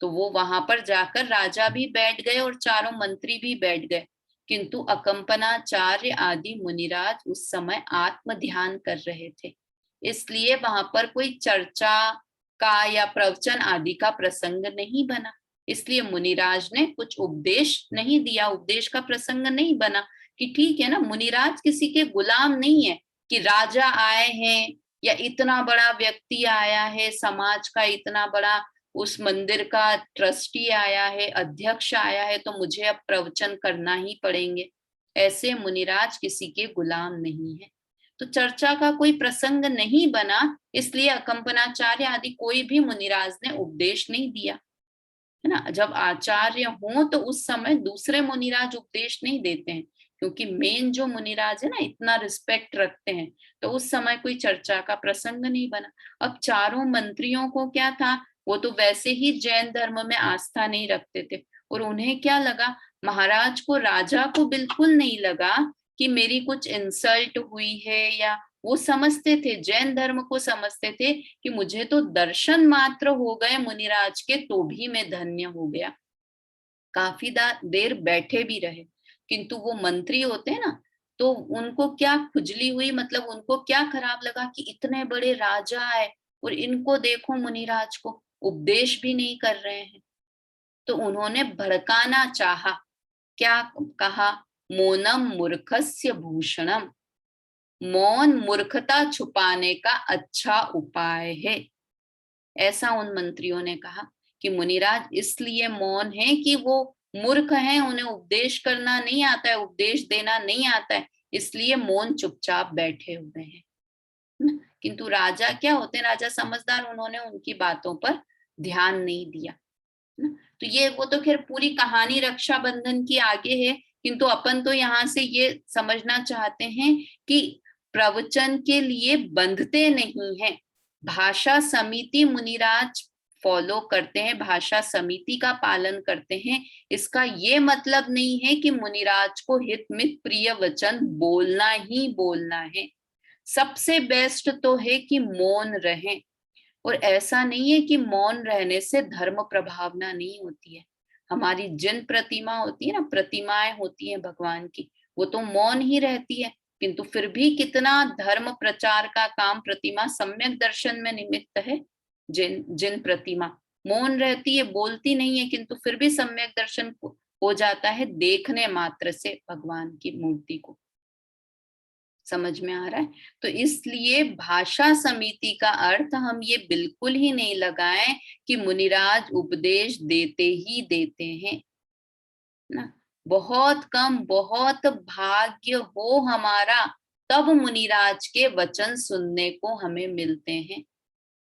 तो वो वहां पर जाकर राजा भी बैठ गए और चारों मंत्री भी बैठ गए, किंतु अकंपनाचार्य आदि मुनिराज उस समय आत्म ध्यान कर रहे थे, इसलिए वहां पर कोई चर्चा का या प्रवचन आदि का प्रसंग नहीं बना। इसलिए मुनिराज ने कुछ उपदेश नहीं दिया, उपदेश का प्रसंग नहीं बना। कि ठीक है ना, मुनिराज किसी के गुलाम नहीं है कि राजा आए हैं या इतना बड़ा व्यक्ति आया है, समाज का इतना बड़ा, उस मंदिर का ट्रस्टी आया है, अध्यक्ष आया है, तो मुझे अब प्रवचन करना ही पड़ेंगे। ऐसे मुनिराज किसी के गुलाम नहीं है। तो चर्चा का कोई प्रसंग नहीं बना, इसलिए अकंपनाचार्य आदि कोई भी मुनिराज ने उपदेश नहीं दिया, है ना। जब आचार्य हो तो उस समय दूसरे मुनिराज उपदेश नहीं देते हैं, क्योंकि मेन जो मुनिराज है ना इतना रिस्पेक्ट रखते हैं, तो उस समय कोई चर्चा का प्रसंग नहीं बना। अब चारों मंत्रियों को क्या था, वो तो वैसे ही जैन धर्म में आस्था नहीं रखते थे, और उन्हें क्या लगा, महाराज को, राजा को बिल्कुल नहीं लगा कि मेरी कुछ इंसल्ट हुई है, या वो समझते थे, जैन धर्म को समझते थे कि मुझे तो दर्शन मात्र हो गए मुनिराज के तो भी मैं धन्य हो गया। काफी देर बैठे भी रहे, किंतु वो मंत्री होते हैं ना, तो उनको क्या खुजली हुई, मतलब उनको क्या खराब लगा कि इतने बड़े राजा है और इनको देखो मुनिराज को उपदेश भी नहीं कर रहे हैं। तो उन्होंने भड़काना चाहा, क्या कहा, मौनम मूर्खस्य भूषणम, मौन मूर्खता छुपाने का अच्छा उपाय है। ऐसा उन मंत्रियों ने कहा कि मुनिराज इसलिए मौन है कि वो मूर्ख हैं, उन्हें उपदेश करना नहीं आता है, उपदेश देना नहीं आता है, इसलिए मौन चुपचाप बैठे हुए हैं। किंतु राजा क्या होते हैं, राजा समझदार, उन्होंने उनकी बातों पर ध्यान नहीं दिया। तो ये वो तो खैर पूरी कहानी रक्षाबंधन की आगे है, किंतु अपन तो यहाँ से ये समझना चाहते हैं कि प्रवचन के लिए बंधते नहीं है। भाषा समिति मुनिराज फॉलो करते हैं, भाषा समिति का पालन करते हैं। इसका ये मतलब नहीं है कि मुनिराज को हित मित प्रिय वचन बोलना ही बोलना है। सबसे बेस्ट तो है कि मौन रहें, और ऐसा नहीं है कि मौन रहने से धर्म प्रभावना नहीं होती है। हमारी जिन प्रतिमा होती है ना, प्रतिमाएं होती हैं भगवान की, वो तो मौन ही रहती है, किंतु फिर भी कितना धर्म प्रचार का काम प्रतिमा सम्यक दर्शन में निमित्त है। जिन जिन प्रतिमा मौन रहती है, बोलती नहीं है, किंतु फिर भी सम्यक दर्शन हो जाता है देखने मात्र से भगवान की मूर्ति को। समझ में आ रहा है? तो इसलिए भाषा समिति का अर्थ हम ये बिल्कुल ही नहीं लगाएं कि मुनिराज उपदेश देते ही देते हैं ना। बहुत कम, बहुत भाग्य हो हमारा तब मुनिराज के वचन सुनने को हमें मिलते हैं।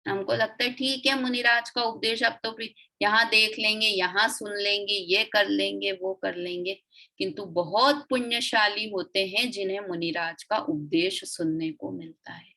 हमको लगता है ठीक है, मुनिराज का उपदेश अब तो यहाँ देख लेंगे, यहाँ सुन लेंगे, ये कर लेंगे, वो कर लेंगे, किंतु बहुत पुण्यशाली होते हैं जिन्हें मुनिराज का उपदेश सुनने को मिलता है।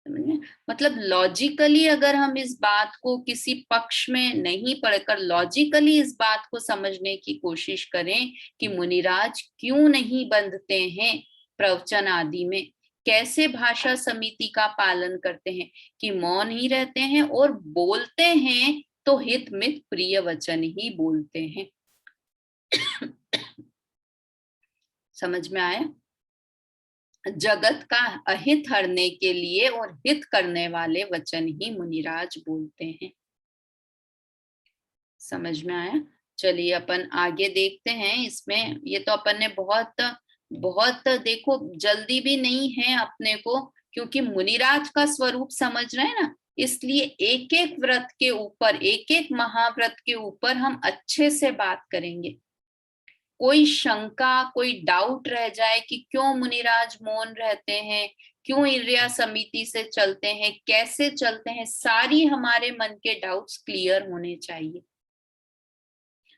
मतलब लॉजिकली अगर हम इस बात को किसी पक्ष में नहीं पढ़कर लॉजिकली इस बात को समझने की कोशिश करें कि मुनिराज क्यों नहीं बंधते हैं प्रवचन आदि में, कैसे भाषा समिति का पालन करते हैं कि मौन ही रहते हैं और बोलते हैं तो हित मित प्रिय वचन ही बोलते हैं। समझ में आया? जगत का अहित हरने के लिए और हित करने वाले वचन ही मुनिराज बोलते हैं। समझ में आया? चलिए अपन आगे देखते हैं। इसमें ये तो अपन ने बहुत बहुत देखो, जल्दी भी नहीं है अपने को, क्योंकि मुनिराज का स्वरूप समझ रहे हैं ना, इसलिए एक एक व्रत के ऊपर, एक एक महाव्रत के ऊपर हम अच्छे से बात करेंगे। कोई शंका, कोई डाउट रह जाए कि क्यों मुनिराज मौन रहते हैं, क्यों इर्या समिति से चलते हैं, कैसे चलते हैं, सारी हमारे मन के डाउट्स क्लियर होने चाहिए।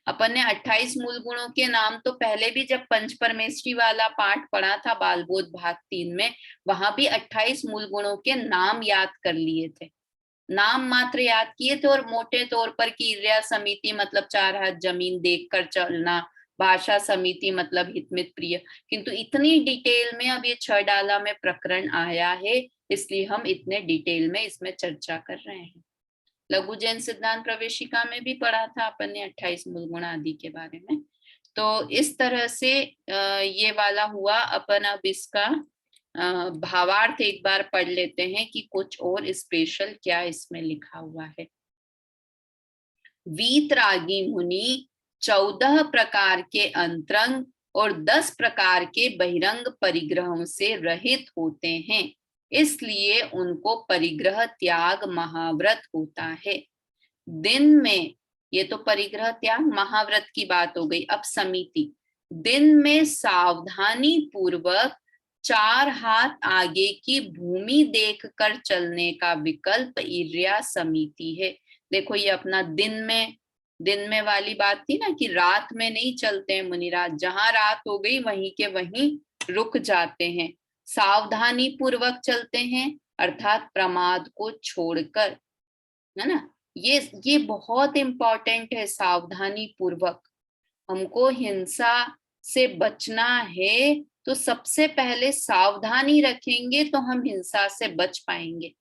अपन ने 28 मूल गुणों के नाम तो पहले भी जब पंच परमेष्ठी वाला पाठ पढ़ा था बालबोध भाग 3 में, वहां भी 28 मूल गुणों के नाम याद कर लिए थे, नाम मात्र याद किए थे, और मोटे तौर पर कि इर्या समिति मतलब 4 हाथ जमीन देखकर चलना, भाषा समिति मतलब हितमित प्रिय, किंतु इतनी डिटेल में अब ये 6 डाला में प्रकरण आया है, इसलिए हम इतने डिटेल में इसमें चर्चा कर रहे हैं। लघु जैन सिद्धांत प्रवेशिका में भी पढ़ा था अपन ने 28 मूल गुण आदि के बारे में। तो इस तरह से ये वाला हुआ। अपन अब इसका भावार्थ एक बार पढ़ लेते हैं कि कुछ और स्पेशल क्या इसमें लिखा हुआ है। वीतरागी मुनि 14 प्रकार के अंतरंग और 10 प्रकार के बहिरंग परिग्रहों से रहित होते हैं, इसलिए उनको परिग्रह त्याग महाव्रत होता है। दिन में, ये तो परिग्रह त्याग महाव्रत की बात हो गई। अब समिति, दिन में सावधानी पूर्वक 4 हाथ आगे की भूमि देखकर चलने का विकल्प इर्या समिति है। देखो ये अपना दिन में वाली बात थी ना कि रात में नहीं चलते हैं मुनिराज, जहां रात हो गई वहीं के वहीं रुक जाते हैं। सावधानी पूर्वक चलते हैं अर्थात प्रमाद को छोड़कर, है ना। ये बहुत इंपॉर्टेंट है। सावधानी पूर्वक, हमको हिंसा से बचना है तो सबसे पहले सावधानी रखेंगे तो हम हिंसा से बच पाएंगे।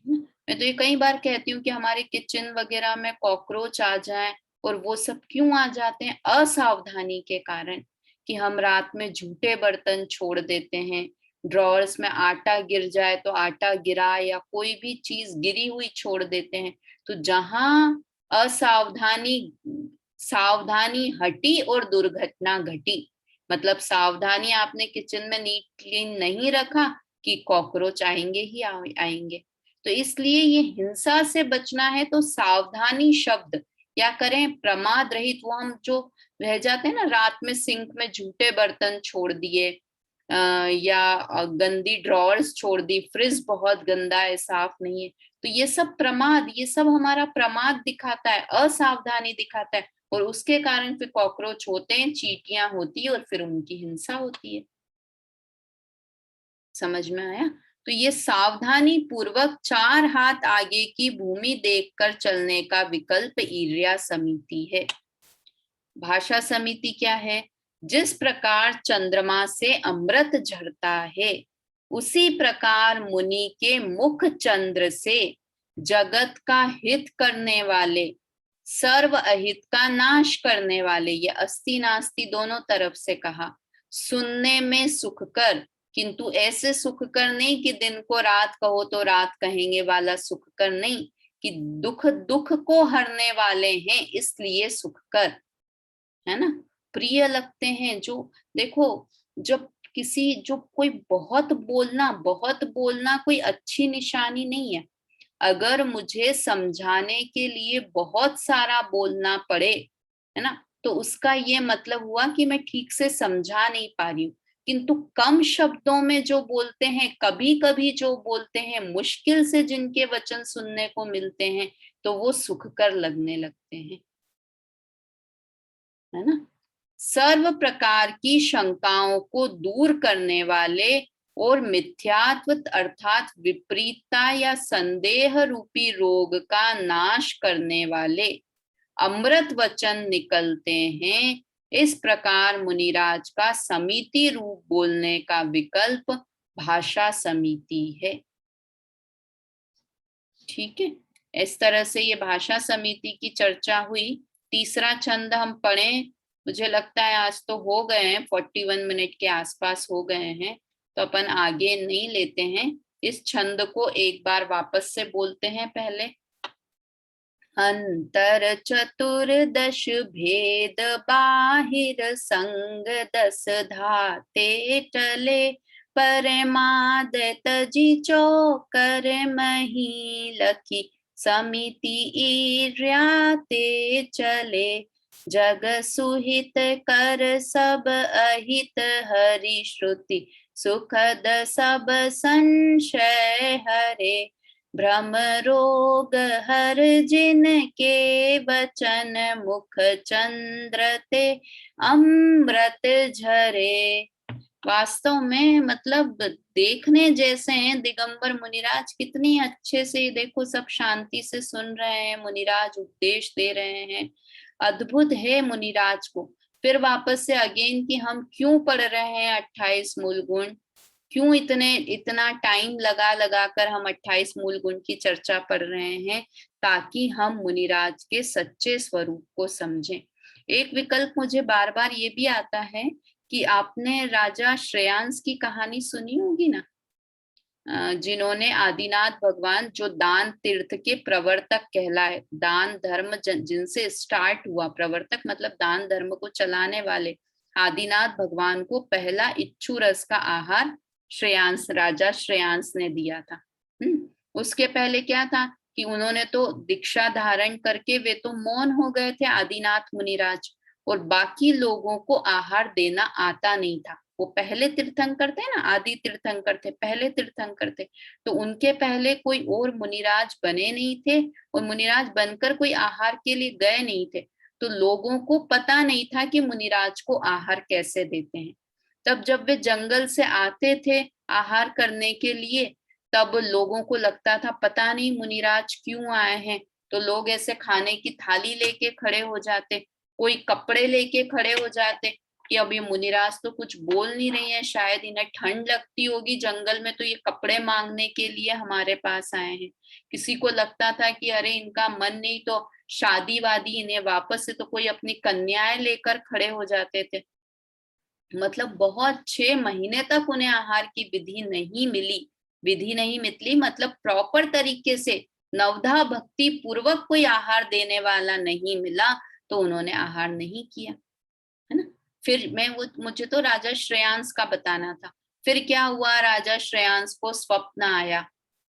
मैं तो ये कई बार कहती हूँ कि हमारे किचन वगैरह में कॉकरोच आ जाए, और वो सब क्यों आ जाते हैं? असावधानी के कारण, कि हम रात में झूठे बर्तन छोड़ देते हैं, ड्रॉर्स में आटा गिर जाए तो आटा गिरा या कोई भी चीज गिरी हुई छोड़ देते हैं। तो जहां असावधानी सावधानी हटी और दुर्घटना घटी, मतलब सावधानी आपने किचन में नीट क्लीन नहीं रखा कि कॉकरोच आएंगे ही आएंगे। तो इसलिए ये हिंसा से बचना है तो सावधानी शब्द या करें प्रमाद रहित, वो हम जो रह जाते हैं ना रात में सिंक में झूठे बर्तन छोड़ दिए, या गंदी ड्रॉर्स छोड़ दी, फ्रिज बहुत गंदा है, साफ नहीं है, तो ये सब प्रमाद, ये सब हमारा प्रमाद दिखाता है, असावधानी दिखाता है, और उसके कारण फिर कॉकरोच होते हैं, चींटियां होती है और फिर उनकी हिंसा होती है। समझ में आया? तो ये सावधानी पूर्वक 4 हाथ आगे की भूमि देखकर चलने का विकल्प इर्या समिति है। भाषा समिति क्या है? जिस प्रकार चंद्रमा से अमृत झरता है, उसी प्रकार मुनि के मुख चंद्र से जगत का हित करने वाले, सर्व अहित का नाश करने वाले, ये अस्ति नास्ति दोनों तरफ से कहा, सुनने में सुख कर, किंतु ऐसे सुख कर नहीं कि दिन को रात कहो तो रात कहेंगे वाला सुख कर नहीं, कि दुख दुख को हरने वाले हैं इसलिए सुख कर, है ना, प्रिय लगते हैं। जो देखो, जब किसी, जो कोई बहुत बोलना कोई अच्छी निशानी नहीं है। अगर मुझे समझाने के लिए बहुत सारा बोलना पड़े, है ना, तो उसका ये मतलब हुआ कि मैं ठीक से समझा नहीं पा रही हूँ। किंतु कम शब्दों में जो बोलते हैं, कभी कभी जो बोलते हैं, मुश्किल से जिनके वचन सुनने को मिलते हैं, तो वो सुखकर लगने लगते हैं, है ना। सर्व प्रकार की शंकाओं को दूर करने वाले और मिथ्यात्व अर्थात विपरीतता या संदेह रूपी रोग का नाश करने वाले अमृत वचन निकलते हैं। इस प्रकार मुनिराज का समिति रूप बोलने का विकल्प भाषा समिति है। ठीक है, इस तरह से ये भाषा समिति की चर्चा हुई। तीसरा छंद हम पढ़ें, मुझे लगता है आज तो हो गए हैं, 41 मिनट के आसपास हो गए हैं, तो अपन आगे नहीं लेते हैं। इस छंद को एक बार वापस से बोलते हैं पहले। अंतर चतुर्दश भेद बाहिर संग दस धाते टले परमाद तजी चौकर मही लखी समिति ईर्याते चले जग सुहित कर सब अहित हरि श्रुति सुखद सब संशय हरे भ्रम रोग हर जिनके वचन मुख चंद्र ते अमृत झरे। वास्तव में मतलब देखने जैसे हैं दिगंबर मुनिराज, कितनी अच्छे से देखो सब शांति से सुन रहे हैं, मुनिराज उपदेश दे रहे हैं, अद्भुत है मुनिराज को। फिर वापस से अगेन कि हम क्यों पढ़ रहे हैं 28 मूल गुण, क्यों इतना टाइम लगा कर हम 28 मूल गुण की चर्चा पढ़ रहे हैं, ताकि हम मुनिराज के सच्चे स्वरूप को समझें। एक विकल्प मुझे बार बार ये भी आता है कि आपने राजा श्रेयांस की कहानी सुनी होगी ना, जिन्होंने आदिनाथ भगवान, जो दान तीर्थ के प्रवर्तक कहलाए, दान धर्म जिनसे स्टार्ट हुआ, प्रवर्तक मतलब दान धर्म को चलाने वाले, आदिनाथ भगवान को पहला इच्छु रस का आहार श्रेयांस, राजा श्रेयांस ने दिया था। उसके पहले क्या था कि उन्होंने तो दीक्षा धारण करके वे तो मौन हो गए थे आदिनाथ मुनिराज, और बाकी लोगों को आहार देना आता नहीं था। वो पहले तीर्थंकर थे ना, आदि तीर्थंकर थे, पहले तीर्थंकर थे, तो उनके पहले कोई और मुनिराज बने नहीं थे, और मुनिराज बनकर कोई आहार के लिए गए नहीं थे, तो लोगों को पता नहीं था कि मुनिराज को आहार कैसे देते हैं। तब जब वे जंगल से आते थे आहार करने के लिए, तब लोगों को लगता था पता नहीं मुनिराज क्यों आए हैं, तो लोग ऐसे खाने की थाली लेके खड़े हो जाते, कोई कपड़े लेके खड़े हो जाते कि अब ये मुनिराज तो कुछ बोल नहीं रही है, शायद इन्हें ठंड लगती होगी जंगल में, तो ये कपड़े मांगने के लिए हमारे पास आए हैं। किसी को लगता था कि अरे इनका मन नहीं तो शादी वादी, इन्हें वापस से, तो कोई अपनी कन्याएं लेकर खड़े हो जाते थे। मतलब बहुत 6 महीने तक उन्हें आहार की विधि नहीं मिली, मतलब प्रॉपर तरीके से नवधा भक्ति पूर्वक कोई आहार देने वाला नहीं मिला, तो उन्होंने आहार नहीं किया, है ना। फिर मुझे तो राजा श्रेयांस का बताना था। फिर क्या हुआ, राजा श्रेयांस को स्वप्न आया।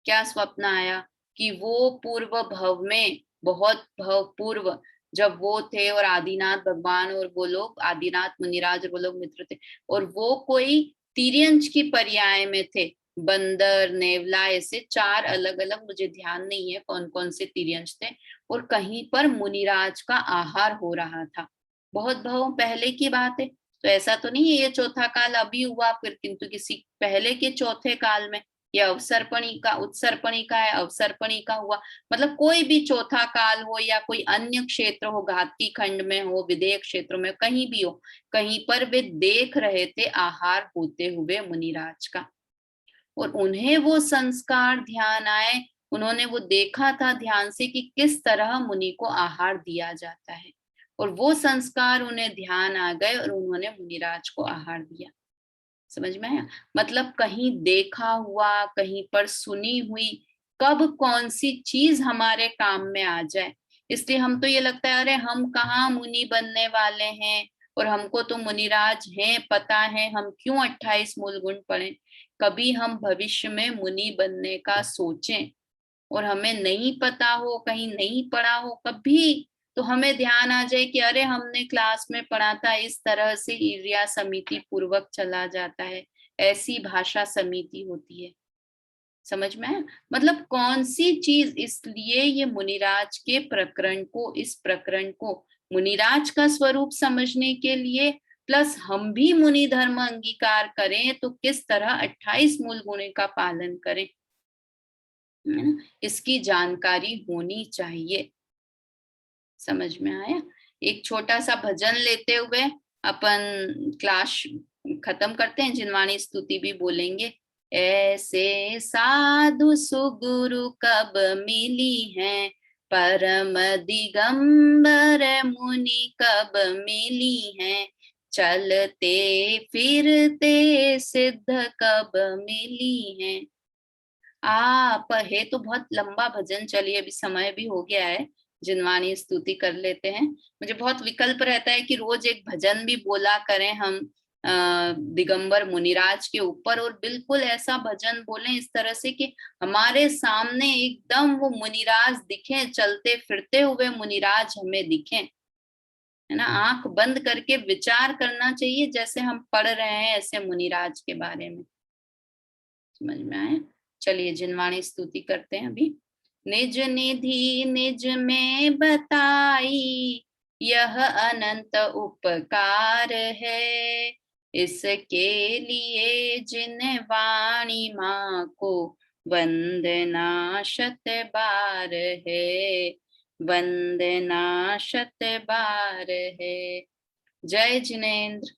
क्या स्वप्न आया कि वो पूर्व भव में, बहुत भव पूर्व जब वो थे, और आदिनाथ भगवान और वो लोग, आदिनाथ मुनिराज और वो लोग मित्र थे, और वो कोई तिर्यंच की पर्याय में थे, बंदर, नेवला, ऐसे 4 अलग अलग, मुझे ध्यान नहीं है कौन कौन से तिर्यंच थे, और कहीं पर मुनिराज का आहार हो रहा था। बहुत भाव पहले की बात है, तो ऐसा तो नहीं है ये चौथा काल अभी हुआ फिर, किंतु किसी पहले के चौथे काल में, या उत्सर्पणी का है, अवसर्पणी का हुआ, मतलब कोई भी चौथा काल हो या कोई अन्य क्षेत्र हो, घाती खंड में हो, विदेह क्षेत्र में, कहीं भी हो, कहीं पर वे देख रहे थे आहार होते हुए मुनिराज का, और उन्हें वो संस्कार ध्यान आए, उन्होंने वो देखा था ध्यान से कि किस तरह मुनि को आहार दिया जाता है, और वो संस्कार उन्हें ध्यान आ गए और उन्होंने मुनिराज को आहार दिया। समझ में आया, मतलब कहीं देखा हुआ, कहीं पर सुनी हुई, कब कौन सी चीज हमारे काम में आ जाए। इसलिए हम तो ये लगता है अरे हम कहाँ मुनि बनने वाले हैं, और हमको तो मुनिराज हैं पता है, हम क्यों 28 मूल गुण पढ़ें। कभी हम भविष्य में मुनि बनने का सोचें और हमें नहीं पता हो, कहीं नहीं पढ़ा हो, कभी तो हमें ध्यान आ जाए कि अरे हमने क्लास में पढ़ा था, इस तरह से ईर्ष्या समिति पूर्वक चला जाता है, ऐसी भाषा समिति होती है। समझ में आया? मतलब कौन सी चीज, इसलिए ये मुनिराज के प्रकरण को, इस प्रकरण को मुनिराज का स्वरूप समझने के लिए, प्लस हम भी मुनि धर्म अंगीकार करें तो किस तरह 28 मूल गुणों का पालन करें, है ना, इसकी जानकारी होनी चाहिए। समझ में आया? एक छोटा सा भजन लेते हुए अपन क्लास खत्म करते हैं, जिनवाणी स्तुति भी बोलेंगे। ऐसे साधु सुगुरु कब मिली हैं, परम दिगंबर मुनि कब मिली हैं, चलते फिरते सिद्ध कब मिली हैं। आप है तो बहुत लंबा भजन, चलिए अभी समय भी हो गया है, जिनवाणी स्तुति कर लेते हैं। मुझे बहुत विकल्प रहता है कि रोज एक भजन भी बोला करें हम दिगंबर मुनिराज के ऊपर, और बिल्कुल ऐसा भजन बोलें इस तरह से कि हमारे सामने एकदम वो मुनिराज दिखे, चलते फिरते हुए मुनिराज हमें दिखे, है ना। आंख बंद करके विचार करना चाहिए जैसे हम पढ़ रहे हैं ऐसे मुनिराज के बारे में। समझ में आए? चलिए जिनवाणी स्तुति करते हैं अभी। निज निधि निज में बताई, यह अनंत उपकार है, इसके लिए जिन वाणी माँ को वंदना शत बार है, वंदना शत बार है। जय जिनेन्द्र।